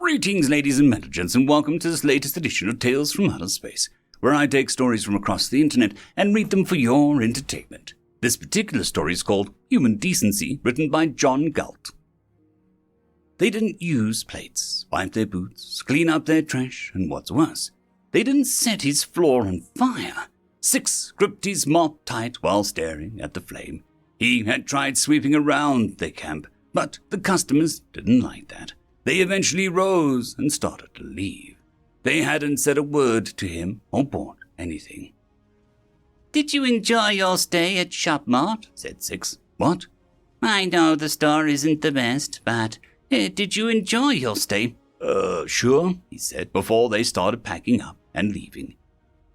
Greetings, ladies and gents, and welcome to this latest edition of Tales from Outer Space, where I take stories from across the internet and read them for your entertainment. This particular story is called Human Decency, written by JohnGaldt. They didn't use plates, wipe their boots, clean up their trash, and what's worse, they didn't set his floor on fire. Six gripped his mop tight while staring at the flame. He had tried sweeping around their camp, but the customers didn't like that. They eventually rose and started to leave. They hadn't said a word to him or bought anything. "Did you enjoy your stay at Shopmart?" said Six. What? "I know the store isn't the best, but did you enjoy your stay?" Sure, he said before they started packing up and leaving.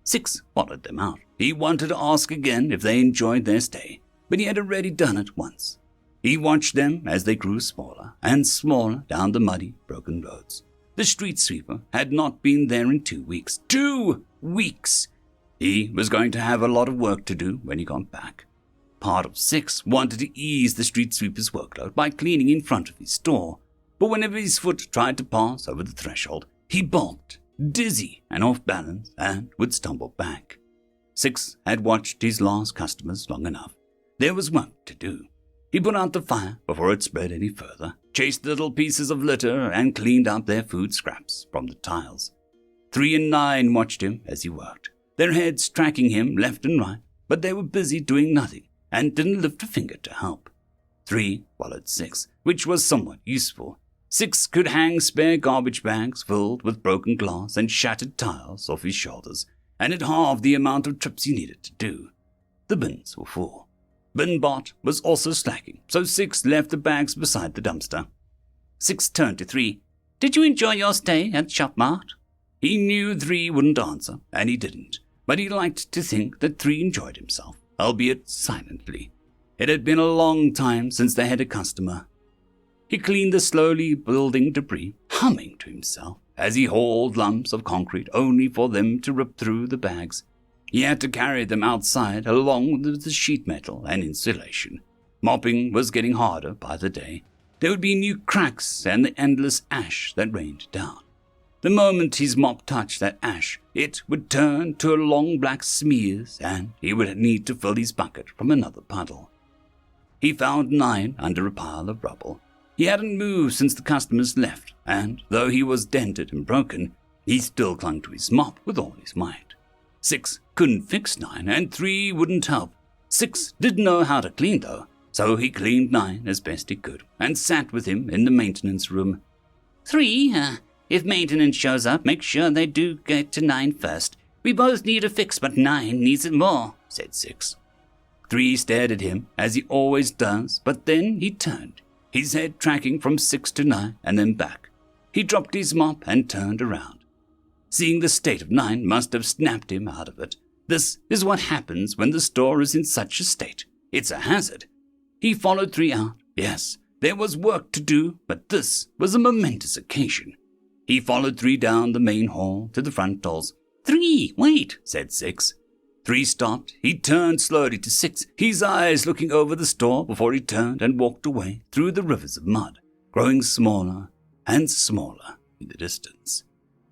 Six followed them out. He wanted to ask again if they enjoyed their stay, but he had already done it once. He watched them as they grew smaller and smaller down the muddy, broken roads. The street sweeper had not been there in 2 weeks. 2 weeks! He was going to have a lot of work to do when he got back. Part of Six wanted to ease the street sweeper's workload by cleaning in front of his store, but whenever his foot tried to pass over the threshold, he balked, dizzy and off balance, and would stumble back. Six had watched his last customers long enough. There was work to do. He put out the fire before it spread any further, chased little pieces of litter, and cleaned up their food scraps from the tiles. 3 and 9 watched him as he worked, their heads tracking him left and right, but they were busy doing nothing and didn't lift a finger to help. 3 followed 6, which was somewhat useful. 6 could hang spare garbage bags filled with broken glass and shattered tiles off his shoulders, and it halved the amount of trips he needed to do. The bins were full. Binbot was also slacking, so 6 left the bags beside the dumpster. 6 turned to 3. "Did you enjoy your stay at Shopmart?" He knew 3 wouldn't answer, and he didn't, but he liked to think that 3 enjoyed himself, albeit silently. It had been a long time since they had a customer. He cleaned the slowly building debris, humming to himself, as he hauled lumps of concrete only for them to rip through the bags. He had to carry them outside along with the sheet metal and insulation. Mopping was getting harder by the day. There would be new cracks and the endless ash that rained down. The moment his mop touched that ash, it would turn to long black smears, and he would need to fill his bucket from another puddle. He found 9 under a pile of rubble. He hadn't moved since the customers left, and though he was dented and broken, he still clung to his mop with all his might. 6 couldn't fix 9, and 3 wouldn't help. 6 didn't know how to clean, though, so he cleaned 9 as best he could, and sat with him in the maintenance room. 3, if maintenance shows up, make sure they do get to 9 first. We both need a fix, but 9 needs it more," said 6. 3 stared at him, as he always does, but then he turned, his head tracking from 6 to 9 and then back. He dropped his mop and turned around. Seeing the state of 9 must have snapped him out of it. This is what happens when the store is in such a state. It's a hazard. He followed 3 out. Yes, there was work to do, but this was a momentous occasion. He followed 3 down the main hall to the front doors. 3, wait," said 6. 3 stopped. He turned slowly to 6, his eyes looking over the store before he turned and walked away through the rivers of mud, growing smaller and smaller in the distance.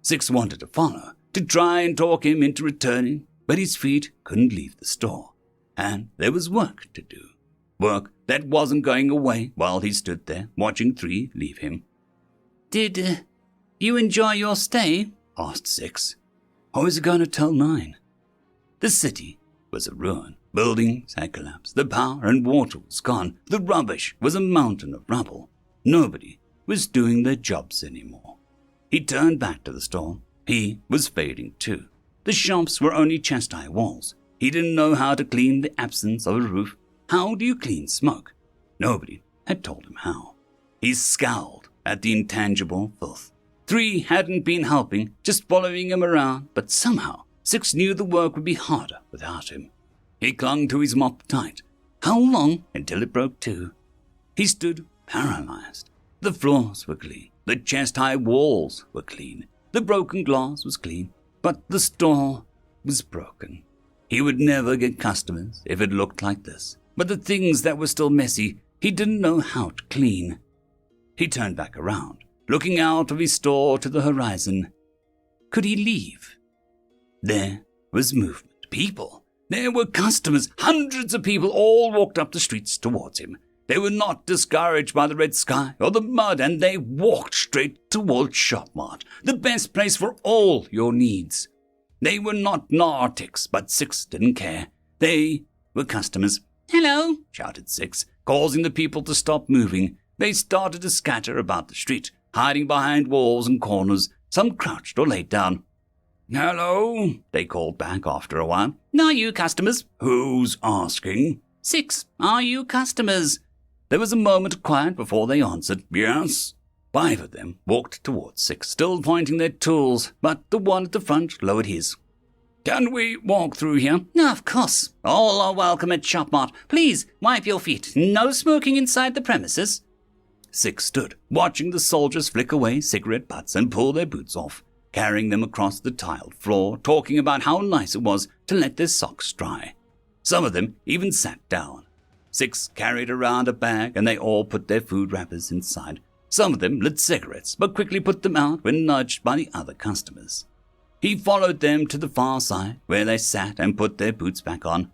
6 wanted to follow, to try and talk him into returning, but his feet couldn't leave the store, and there was work to do. Work that wasn't going away while he stood there, watching 3 leave him. "Did you enjoy your stay?" asked 6. How was he going to tell 9? The city was a ruin. Buildings had collapsed. The power and water was gone. The rubbish was a mountain of rubble. Nobody was doing their jobs anymore. He turned back to the store. He was fading too. The shops were only chest-high walls. He didn't know how to clean the absence of a roof. How do you clean smoke? Nobody had told him how. He scowled at the intangible filth. 3 hadn't been helping, just following him around, but somehow 6 knew the work would be harder without him. He clung to his mop tight. How long until it broke too? He stood paralyzed. The floors were clean. The chest-high walls were clean. The broken glass was clean. But the store was broken. He would never get customers if it looked like this. But the things that were still messy, he didn't know how to clean. He turned back around. looking out of his store to the horizon. Could he leave? There was movement. People. There were customers. Hundreds of people all walked up the streets towards him. They were not discouraged by the red sky or the mud, and they walked straight towards Shopmart, the best place for all your needs. They were not narcotics, but Six didn't care. They were customers. "Hello," shouted Six, causing the people to stop moving. They started to scatter about the street, hiding behind walls and corners. Some crouched or laid down. "Hello," they called back after a while. "Are you customers?" "Who's asking?" "Six, are you customers?" There was a moment of quiet before they answered, "Yes." 5 of them walked towards Six, still pointing their tools, but the one at the front lowered his. "Can we walk through here?" "Of course. All are welcome at Shopmart. Please, wipe your feet. No smoking inside the premises." Six stood, watching the soldiers flick away cigarette butts and pull their boots off, carrying them across the tiled floor, talking about how nice it was to let their socks dry. Some of them even sat down. Six carried around a bag, and they all put their food wrappers inside. Some of them lit cigarettes, but quickly put them out when nudged by the other customers. He followed them to the far side, where they sat and put their boots back on.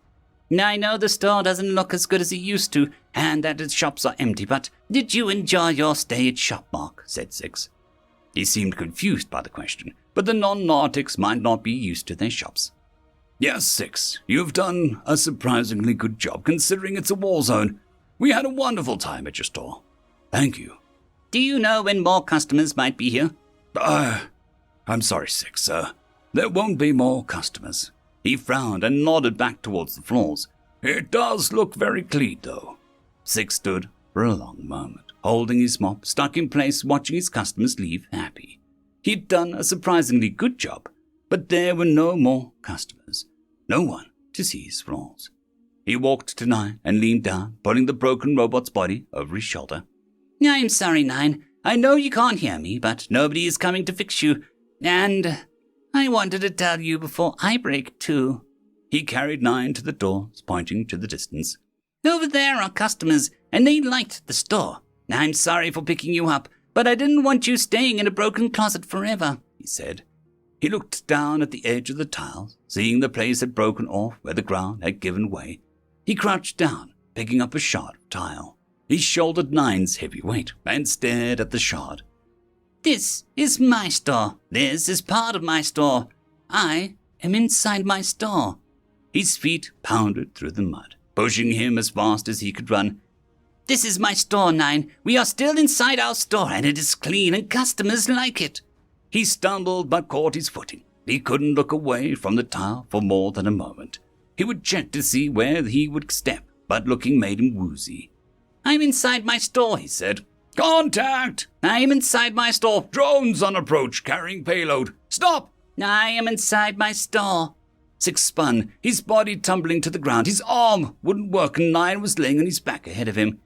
"I know the store doesn't look as good as it used to, and that its shops are empty, but did you enjoy your stay at Shopmark?" said Six. He seemed confused by the question, but the non-narcotics might not be used to their shops. "Yes, Six, you've done a surprisingly good job considering it's a war zone. We had a wonderful time at your store. Thank you." "Do you know when more customers might be here?" I'm sorry, Six, sir. There won't be more customers." He frowned and nodded back towards the floors. "It does look very clean, though." Six stood for a long moment, holding his mop, stuck in place, watching his customers leave happy. He'd done a surprisingly good job, but there were no more customers. No one to see his flaws. He walked to Nine and leaned down, pulling the broken robot's body over his shoulder. "I'm sorry, Nine. I know you can't hear me, but nobody is coming to fix you. And I wanted to tell you before I break, too." He carried Nine to the doors, pointing to the distance. "Over there are customers, and they liked the store. I'm sorry for picking you up, but I didn't want you staying in a broken closet forever," he said. He looked down at the edge of the tiles, seeing the place had broken off where the ground had given way. He crouched down, picking up a shard of tile. He shouldered Nine's heavy weight and stared at the shard. "This is my store. This is part of my store. I am inside my store." His feet pounded through the mud, pushing him as fast as he could run. "This is my store, Nine. We are still inside our store, and it is clean, and customers like it." He stumbled but caught his footing. He couldn't look away from the tile for more than a moment. He would check to see where he would step, but looking made him woozy. "I'm inside my store," he said. "Contact! I am inside my store." "Drones on approach, carrying payload. Stop!" "I am inside my store." Six spun, his body tumbling to the ground. His arm wouldn't work, and Nine was laying on his back ahead of him.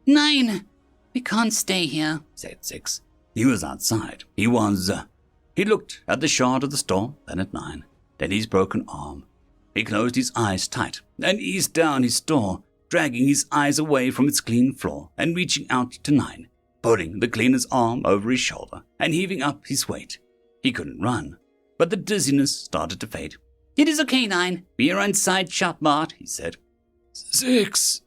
"Nine, we can't stay here," said Six. He was outside. He looked at the shard of the store, then at Nine, then his broken arm. He closed his eyes tight and eased down his store, dragging his eyes away from its clean floor and reaching out to Nine, putting the cleaner's arm over his shoulder and heaving up his weight. He couldn't run, but the dizziness started to fade. "It is okay, Nine. We are inside Shopmart," he said. "Six,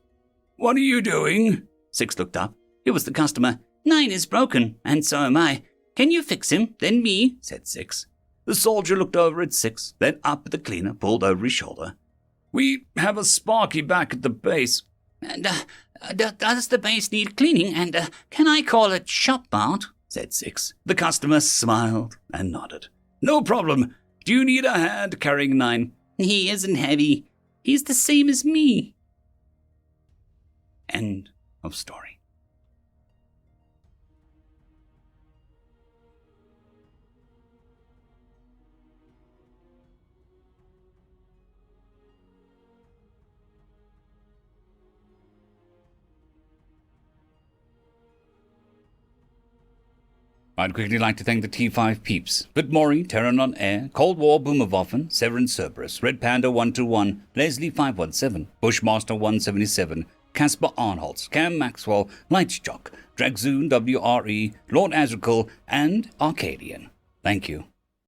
what are you doing?" Six looked up. It was the customer. "Nine is broken, and so am I. Can you fix him? Then me," said Six. The soldier looked over at Six, then up at the cleaner, pulled over his shoulder. "We have a Sparky back at the base." "And, does the base need cleaning, and can I call it Shopmart?" said Six. The customer smiled and nodded. "No problem. Do you need a hand carrying Nine?" "He isn't heavy. He's the same as me." End of story. I'd quickly like to thank the T5 peeps: Vitmori, Terran on Air, Cold War Boomerwaffen, Severin Cerberus, Red Panda 121, Leslie 517, Bushmaster 177, Casper Arnholtz, Cam Maxwell, Lightsjock, Dragzoon WRE, Lord Azrakal, and Arcadian. Thank you.